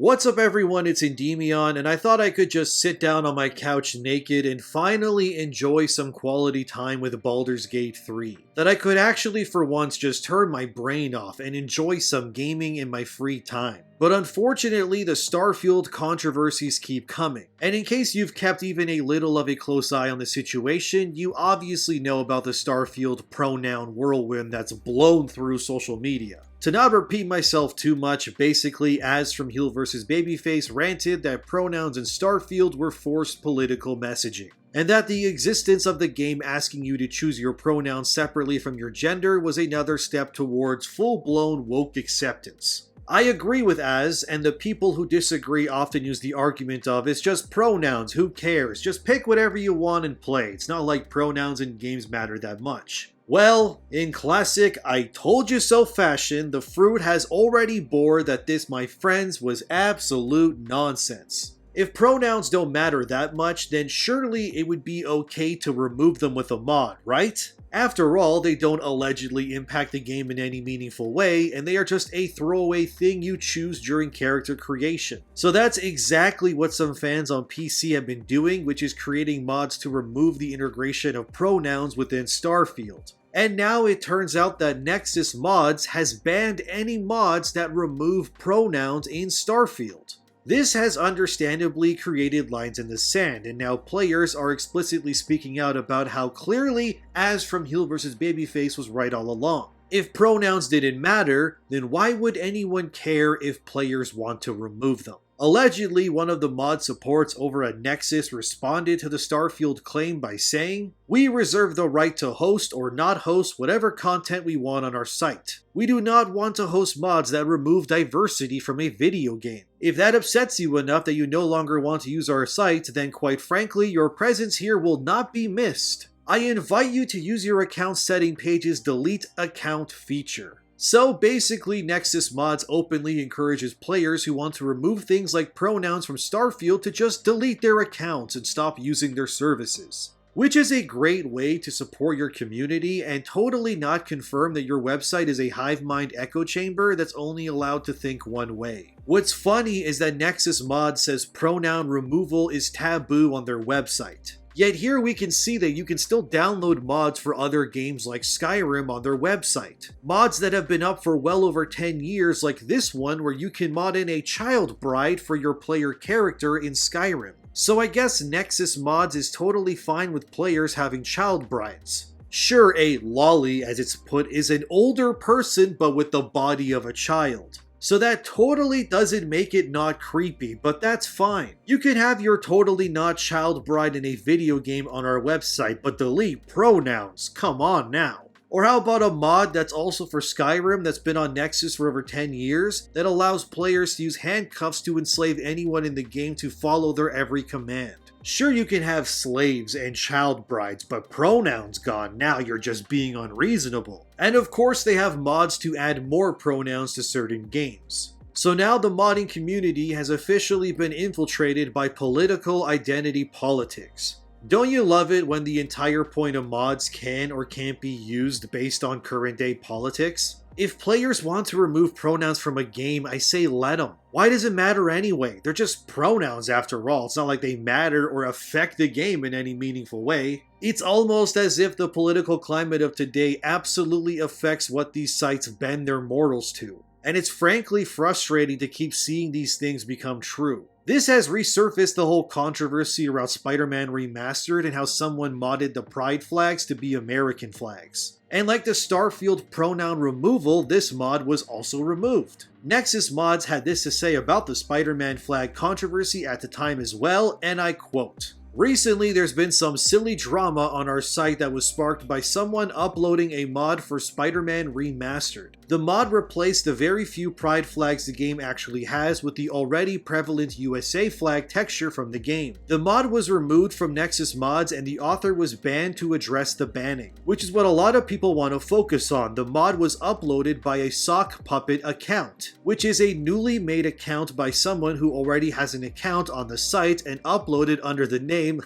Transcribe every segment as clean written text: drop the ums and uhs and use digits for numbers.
What's up everyone, it's Endymion, and I thought I could just sit down on my couch naked and finally enjoy some quality time with Baldur's Gate 3. That I could actually for once just turn my brain off and enjoy some gaming in my free time. But unfortunately, the Starfield controversies keep coming. And in case you've kept even a little of a close eye on the situation, you obviously know about the Starfield Pronoun Whirlwind that's blown through social media. To not repeat myself too much, basically Az from Heel vs. Babyface ranted that pronouns in Starfield were forced political messaging, and that the existence of the game asking you to choose your pronouns separately from your gender was another step towards full-blown woke acceptance. I agree with Az, and the people who disagree often use the argument of, it's just pronouns, who cares, just pick whatever you want and play, it's not like pronouns in games matter that much. Well, in classic I told you so fashion, the fruit has already bore that this, my friends, was absolute nonsense. If pronouns don't matter that much, then surely it would be okay to remove them with a mod, right? After all, they don't allegedly impact the game in any meaningful way, and they are just a throwaway thing you choose during character creation. So that's exactly what some fans on PC have been doing, which is creating mods to remove the integration of pronouns within Starfield. And now it turns out that Nexus Mods has banned any mods that remove pronouns in Starfield. This has understandably created lines in the sand, and now players are explicitly speaking out about how clearly Az from Heel vs. Babyface was right all along. If pronouns didn't matter, then why would anyone care if players want to remove them? Allegedly, one of the mod supports over at Nexus responded to the Starfield claim by saying, "We reserve the right to host or not host whatever content we want on our site. We do not want to host mods that remove diversity from a video game. If that upsets you enough that you no longer want to use our site, then quite frankly, your presence here will not be missed. I invite you to use your account setting page's delete account feature." So basically, Nexus Mods openly encourages players who want to remove things like pronouns from Starfield to just delete their accounts and stop using their services. Which is a great way to support your community and totally not confirm that your website is a hive mind echo chamber that's only allowed to think one way. What's funny is that Nexus Mods says pronoun removal is taboo on their website. Yet here we can see that you can still download mods for other games like Skyrim on their website. Mods that have been up for well over 10 years, like this one where you can mod in a child bride for your player character in Skyrim. So I guess Nexus Mods is totally fine with players having child brides. Sure, a lolly, as it's put, is an older person but with the body of a child. So that totally doesn't make it not creepy, but that's fine. You can have your totally not child bride in a video game on our website, but delete pronouns, come on now. Or how about a mod that's also for Skyrim that's been on Nexus for over 10 years that allows players to use handcuffs to enslave anyone in the game to follow their every command? Sure, you can have slaves and child brides, but pronouns gone, now you're just being unreasonable. And of course they have mods to add more pronouns to certain games. So now the modding community has officially been infiltrated by political identity politics. Don't you love it when the entire point of mods can or can't be used based on current day politics? If players want to remove pronouns from a game, I say let them. Why does it matter anyway? They're just pronouns after all. It's not like they matter or affect the game in any meaningful way. It's almost as if the political climate of today absolutely affects what these sites bend their mortals to. And it's frankly frustrating to keep seeing these things become true. This has resurfaced the whole controversy around Spider-Man Remastered and how someone modded the pride flags to be American flags. And like the Starfield pronoun removal, this mod was also removed. Nexus Mods had this to say about the Spider-Man flag controversy at the time as well, and I quote, "Recently, there's been some silly drama on our site that was sparked by someone uploading a mod for Spider-Man Remastered. The mod replaced the very few pride flags the game actually has with the already prevalent USA flag texture from the game. The mod was removed from Nexus Mods and the author was banned to address the banning, which is what a lot of people want to focus on. The mod was uploaded by a sock puppet account, which is a newly made account by someone who already has an account on the site and uploaded under the name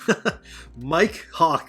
Mike Hawk."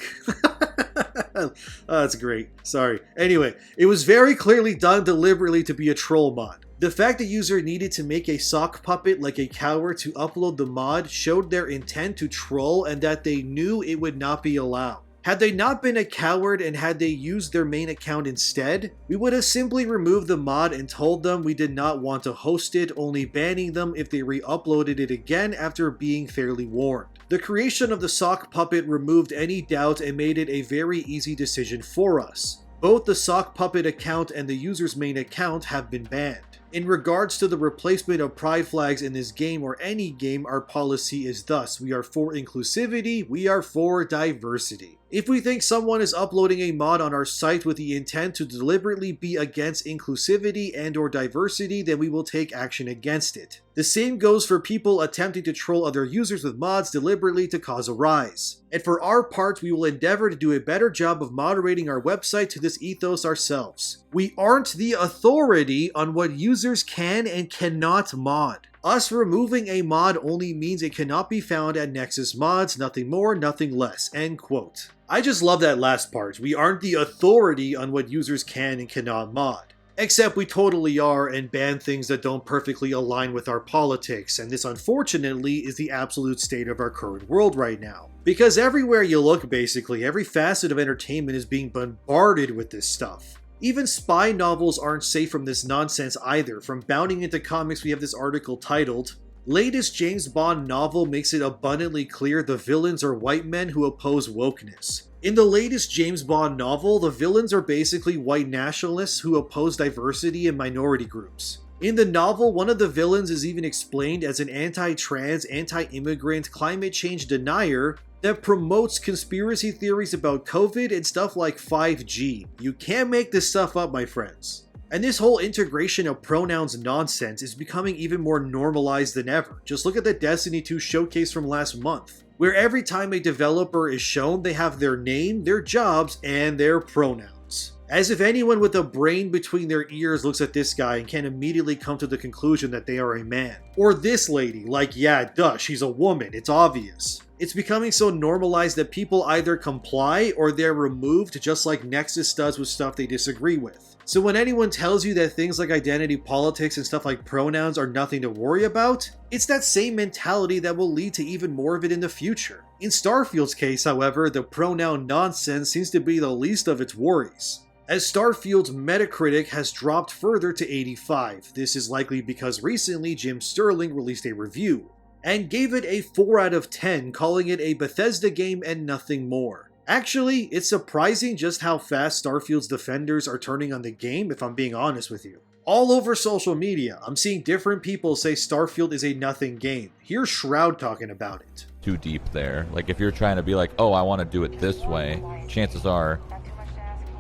Oh, that's great. Sorry. Anyway, it was very clearly done deliberately to be a troll mod. The fact the user needed to make a sock puppet like a coward to upload the mod showed their intent to troll and that they knew it would not be allowed. Had they not been a coward and had they used their main account instead, we would have simply removed the mod and told them we did not want to host it, only banning them if they re-uploaded it again after being fairly warned. The creation of the sock puppet removed any doubt and made it a very easy decision for us. Both the sock puppet account and the user's main account have been banned. In regards to the replacement of pride flags in this game or any game, our policy is thus: we are for inclusivity, we are for diversity. If we think someone is uploading a mod on our site with the intent to deliberately be against inclusivity and or diversity, then we will take action against it. The same goes for people attempting to troll other users with mods deliberately to cause a rise. And for our part, we will endeavor to do a better job of moderating our website to this ethos ourselves. We aren't the authority on what users can and cannot mod. Us removing a mod only means it cannot be found at Nexus mods, nothing more, nothing less, end quote. I just love that last part. We aren't the authority on what users can and cannot mod. Except we totally are and ban things that don't perfectly align with our politics, and this unfortunately is the absolute state of our current world right now. Because everywhere you look basically, every facet of entertainment is being bombarded with this stuff. Even spy novels aren't safe from this nonsense either. From bounding into comics, we have this article titled, "Latest James Bond novel makes it abundantly clear the villains are white men who oppose wokeness." In the latest James Bond novel, the villains are basically white nationalists who oppose diversity and minority groups. In the novel, one of the villains is even explained as an anti-trans, anti-immigrant, climate change denier that promotes conspiracy theories about COVID and stuff like 5G. You can't make this stuff up, my friends. And this whole integration of pronouns nonsense is becoming even more normalized than ever. Just look at the Destiny 2 showcase from last month, where every time a developer is shown, they have their name, their jobs, and their pronouns. As if anyone with a brain between their ears looks at this guy and can immediately come to the conclusion that they are a man. Or this lady, like, yeah, duh, she's a woman, it's obvious. It's becoming so normalized that people either comply or they're removed, just like Nexus does with stuff they disagree with. So when anyone tells you that things like identity politics and stuff like pronouns are nothing to worry about, it's that same mentality that will lead to even more of it in the future. In Starfield's case, however, the pronoun nonsense seems to be the least of its worries, as Starfield's Metacritic has dropped further to 85. This is likely because recently Jim Sterling released a review and gave it a 4 out of 10, calling it a Bethesda game and nothing more. Actually, it's surprising just how fast Starfield's defenders are turning on the game, if I'm being honest with you. All over social media, I'm seeing different people say Starfield is a nothing game. Here's Shroud talking about it. Too deep there. Like, if you're trying to be like, oh, I want to do it this way, chances are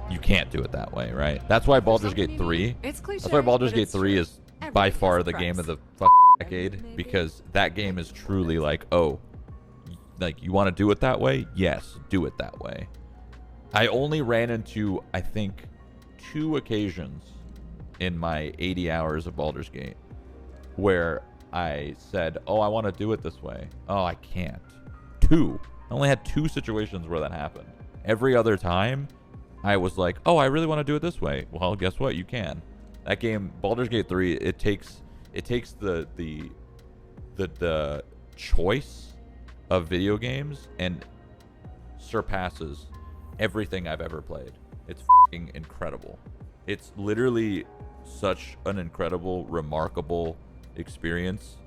you can't do it that way, right? That's why Baldur's Gate 3, that's why Baldur's Gate 3 is by far the game of the decade, because that game is truly like, oh, like, you want to do it that way? Yes, do it that way. I only ran into, I think, 2 occasions in my 80 hours of Baldur's Gate where I said, oh, I want to do it this way. Oh, I can't. 2. I only had 2 situations where that happened. Every other time, I was like, oh, I really want to do it this way. Well, guess what? You can. That game, Baldur's Gate 3, it takes the choice of video games and surpasses everything I've ever played. It's f***ing incredible. It's literally such an incredible, remarkable experience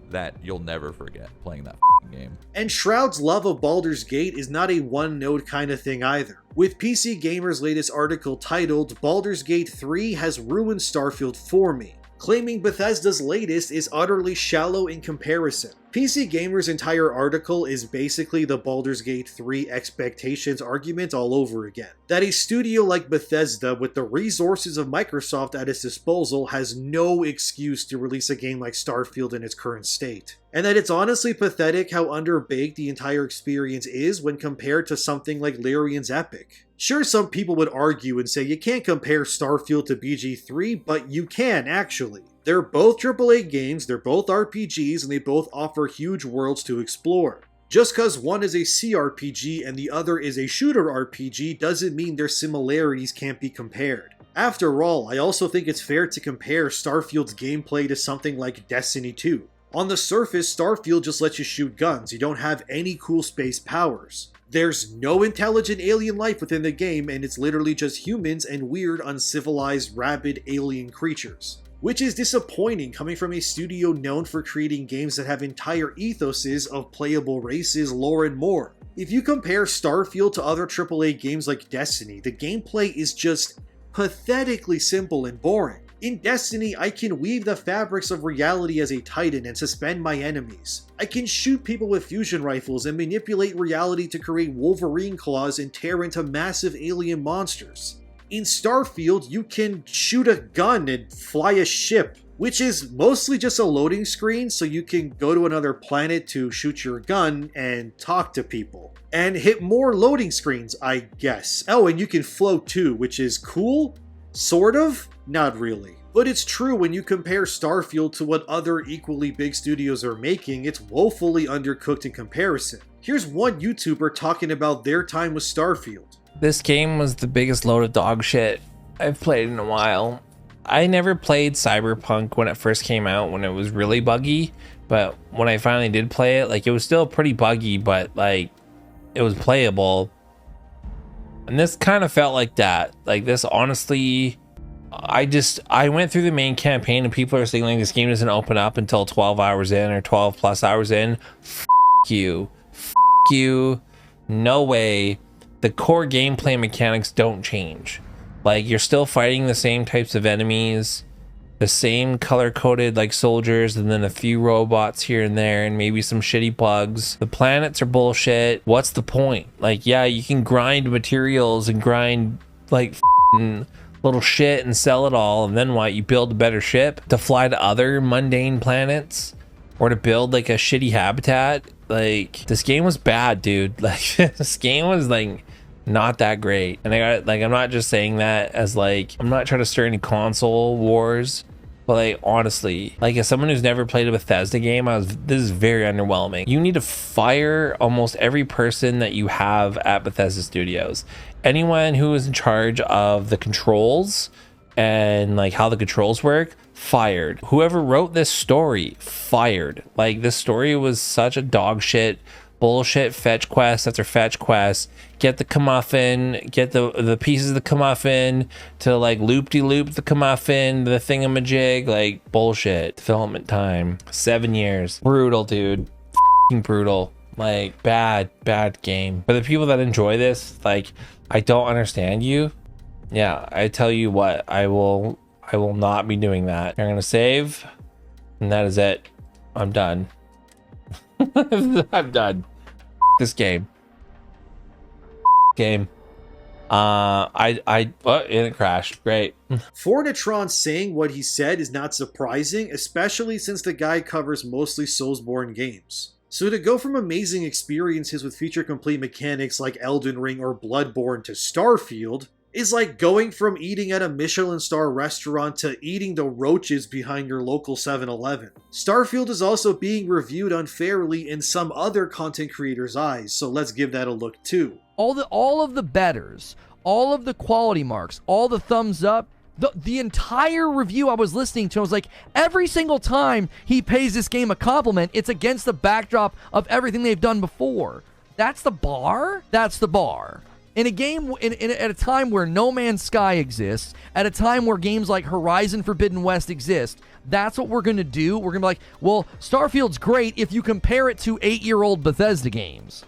that you'll never forget playing that f***ing game. And Shroud's love of Baldur's Gate is not a one-note kind of thing either. With PC Gamer's latest article titled, "Baldur's Gate 3 has ruined Starfield for me," claiming Bethesda's latest is utterly shallow in comparison. PC Gamer's entire article is basically the Baldur's Gate 3 expectations argument all over again. That a studio like Bethesda, with the resources of Microsoft at its disposal, has no excuse to release a game like Starfield in its current state. And that it's honestly pathetic how underbaked the entire experience is when compared to something like Larian's Epic. Sure, some people would argue and say you can't compare Starfield to BG3, but you can actually. They're both AAA games, they're both RPGs, and they both offer huge worlds to explore. Just cause one is a CRPG and the other is a shooter RPG doesn't mean their similarities can't be compared. After all, I also think it's fair to compare Starfield's gameplay to something like Destiny 2. On the surface, Starfield just lets you shoot guns, you don't have any cool space powers. There's no intelligent alien life within the game, and it's literally just humans and weird, uncivilized, rabid alien creatures. Which is disappointing coming from a studio known for creating games that have entire ethoses of playable races, lore, and more. If you compare Starfield to other AAA games like Destiny, the gameplay is just pathetically simple and boring. In Destiny, I can weave the fabrics of reality as a titan and suspend my enemies. I can shoot people with fusion rifles and manipulate reality to create Wolverine claws and tear into massive alien monsters. In Starfield, you can shoot a gun and fly a ship, which is mostly just a loading screen so you can go to another planet to shoot your gun and talk to people. And hit more loading screens, I guess. Oh, and you can float too, which is cool? Sort of? Not really. But it's true when you compare Starfield to what other equally big studios are making, it's woefully undercooked in comparison. Here's one YouTuber talking about their time with Starfield. This game was the biggest load of dog shit I've played in a while. I never played Cyberpunk when it first came out, when it was really buggy, but when I finally did play it, like, it was still pretty buggy, but like, it was playable. And this kind of felt like that. Like, this, honestly, I went through the main campaign and people are saying like this game doesn't open up until 12 hours in or 12 plus hours in. F you, no way. The core gameplay mechanics don't change. Like, you're still fighting the same types of enemies, the same color-coded like soldiers, and then a few robots here and there, and maybe some shitty bugs. The planets are bullshit. What's the point? Like, yeah, you can grind materials and grind like little shit and sell it all, and then what? You build a better ship to fly to other mundane planets, or to build like a shitty habitat. Like, this game was bad, dude. Like, this game was like not that great. And I got, like, I'm not just saying that as like, I'm not trying to stir any console wars, but like, honestly, like, as someone who's never played a Bethesda game, this is very underwhelming. You need to fire almost every person that you have at Bethesda Studios. Anyone who is in charge of the controls and like how the controls work, fired. Whoever wrote this story, fired. Like, this story was such a dog shit bullshit fetch quest after fetch quest. Get the commuffin, get the pieces of the commuffin to like loop-de-loop the commuffin, the thingamajig, like, bullshit. Development time 7 years. Brutal, dude. F***ing brutal. Like, bad game. For the people that enjoy this, like, I don't understand you. Yeah, I tell you what, I will not be doing that. I'm gonna save, and that is it. I'm done. I'm done. This game. And it crashed. Great. Fornitron saying what he said is not surprising, especially since the guy covers mostly Soulsborne games. So to go from amazing experiences with feature-complete mechanics like Elden Ring or Bloodborne to Starfield is like going from eating at a Michelin star restaurant to eating the roaches behind your local 7-Eleven. Starfield is also being reviewed unfairly in some other content creators' eyes, so let's give that a look too. All of the betters, all of the quality marks, all the thumbs up, the entire review I was listening to, I was like, every single time he pays this game a compliment, it's against the backdrop of everything they've done before. That's the bar? That's the bar. In a game, at a time where No Man's Sky exists, at a time where games like Horizon Forbidden West exist, that's what we're going to do. We're going to be like, well, Starfield's great if you compare it to 8-year-old Bethesda games.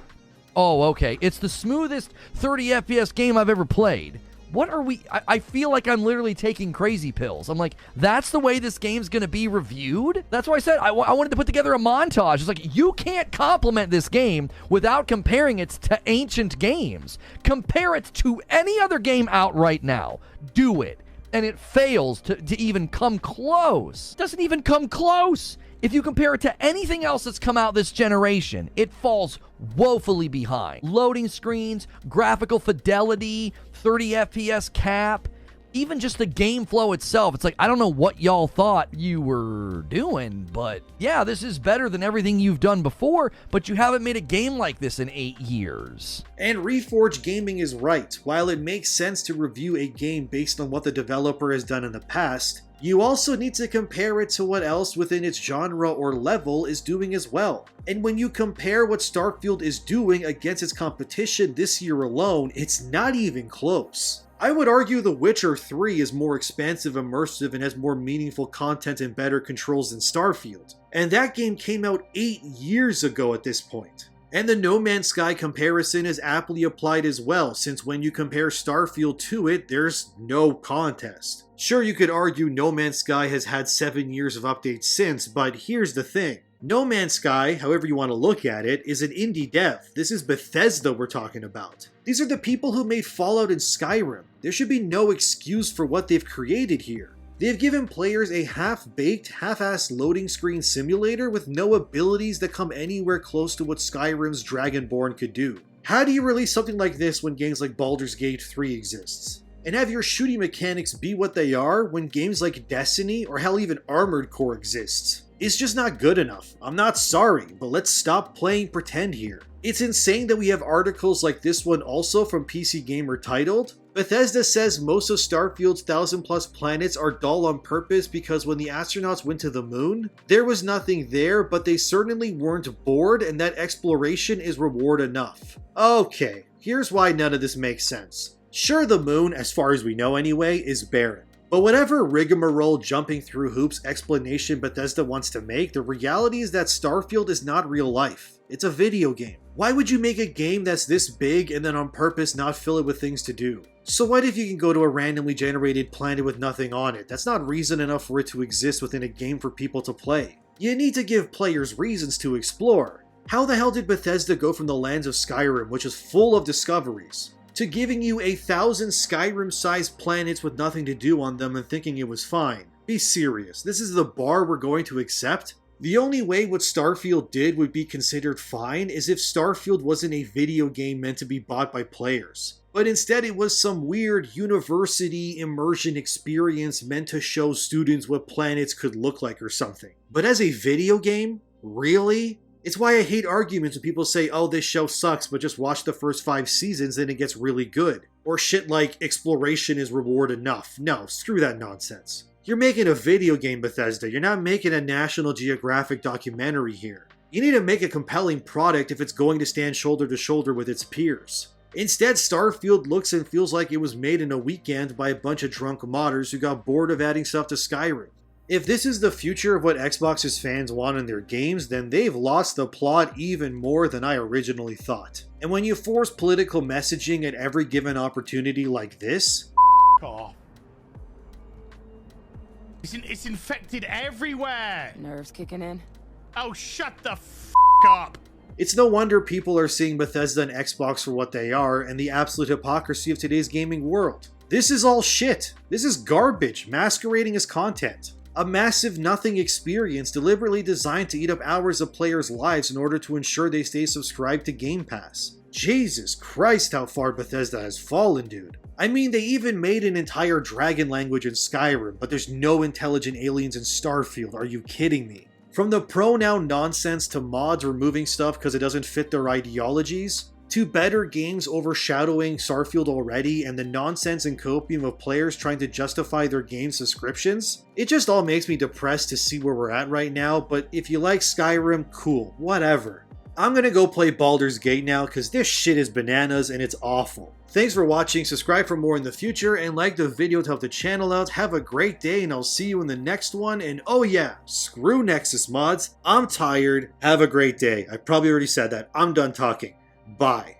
Oh, okay. It's the smoothest 30 FPS game I've ever played. What are we... I feel like I'm literally taking crazy pills. I'm like, that's the way this game's going to be reviewed? That's why I said I wanted to put together a montage. It's like, you can't compliment this game without comparing it to ancient games. Compare it to any other game out right now. Do it. And it fails to even come close. Doesn't even come close. If you compare it to anything else that's come out this generation, it falls woefully behind. Loading screens, graphical fidelity, 30 FPS cap, even just the game flow itself, it's like, I don't know what y'all thought you were doing, but yeah, this is better than everything you've done before, but you haven't made a game like this in 8 years. And Reforge Gaming is right. While it makes sense to review a game based on what the developer has done in the past, you also need to compare it to what else within its genre or level is doing as well. And when you compare what Starfield is doing against its competition this year alone, it's not even close. I would argue The Witcher 3 is more expansive, immersive, and has more meaningful content and better controls than Starfield. And that game came out 8 years ago at this point. And the No Man's Sky comparison is aptly applied as well, since when you compare Starfield to it, there's no contest. Sure, you could argue No Man's Sky has had 7 years of updates since, but here's the thing. No Man's Sky, however you want to look at it, is an indie dev. This is Bethesda we're talking about. These are the people who made Fallout and Skyrim. There should be no excuse for what they've created here. They've given players a half-baked, half-assed loading screen simulator with no abilities that come anywhere close to what Skyrim's Dragonborn could do. How do you release something like this when games like Baldur's Gate 3 exists? And have your shooting mechanics be what they are when games like Destiny or hell even Armored Core exists? It's just not good enough. I'm not sorry, but let's stop playing pretend here. It's insane that we have articles like this one also from PC Gamer titled, Bethesda says most of Starfield's 1,000+ planets are dull on purpose because when the astronauts went to the moon, there was nothing there, but they certainly weren't bored and that exploration is reward enough. Okay, here's why none of this makes sense. Sure, the moon, as far as we know anyway, is barren. But whatever rigmarole jumping through hoops explanation Bethesda wants to make, the reality is that Starfield is not real life. It's a video game. Why would you make a game that's this big and then on purpose not fill it with things to do? So what if you can go to a randomly generated planet with nothing on it? That's not reason enough for it to exist within a game for people to play. You need to give players reasons to explore. How the hell did Bethesda go from the lands of Skyrim, which is full of discoveries, to giving you 1,000 Skyrim-sized planets with nothing to do on them and thinking it was fine? Be serious, this is the bar we're going to accept? The only way what Starfield did would be considered fine is if Starfield wasn't a video game meant to be bought by players. But instead it was some weird university immersion experience meant to show students what planets could look like or something. But as a video game? Really? It's why I hate arguments when people say, oh, this show sucks, but just watch the first 5 seasons and it gets really good. Or shit like, exploration is reward enough. No, screw that nonsense. You're making a video game, Bethesda. You're not making a National Geographic documentary here. You need to make a compelling product if it's going to stand shoulder to shoulder with its peers. Instead, Starfield looks and feels like it was made in a weekend by a bunch of drunk modders who got bored of adding stuff to Skyrim. If this is the future of what Xbox's fans want in their games, then they've lost the plot even more than I originally thought. And when you force political messaging at every given opportunity like this, off. It's infected everywhere! Nerves kicking in? Oh, shut the f*** up! it's no wonder people are seeing Bethesda and Xbox for what they are and the absolute hypocrisy of today's gaming world. This is all shit. This is garbage masquerading as content. A massive nothing experience deliberately designed to eat up hours of players' lives in order to ensure they stay subscribed to Game Pass. Jesus Christ, how far Bethesda has fallen, dude. I mean, they even made an entire dragon language in Skyrim, but there's no intelligent aliens in Starfield. Are you kidding me? From the pronoun nonsense to mods removing stuff because it doesn't fit their ideologies, to better games overshadowing Starfield already and the nonsense and copium of players trying to justify their game subscriptions, it just all makes me depressed to see where we're at right now, but if you like Skyrim, cool, whatever. I'm gonna go play Baldur's Gate now because this shit is bananas and it's awful. Thanks for watching, subscribe for more in the future, and like the video to help the channel out. Have a great day, and I'll see you in the next one. And oh yeah, screw Nexus mods. I'm tired. Have a great day. I probably already said that. I'm done talking. Bye.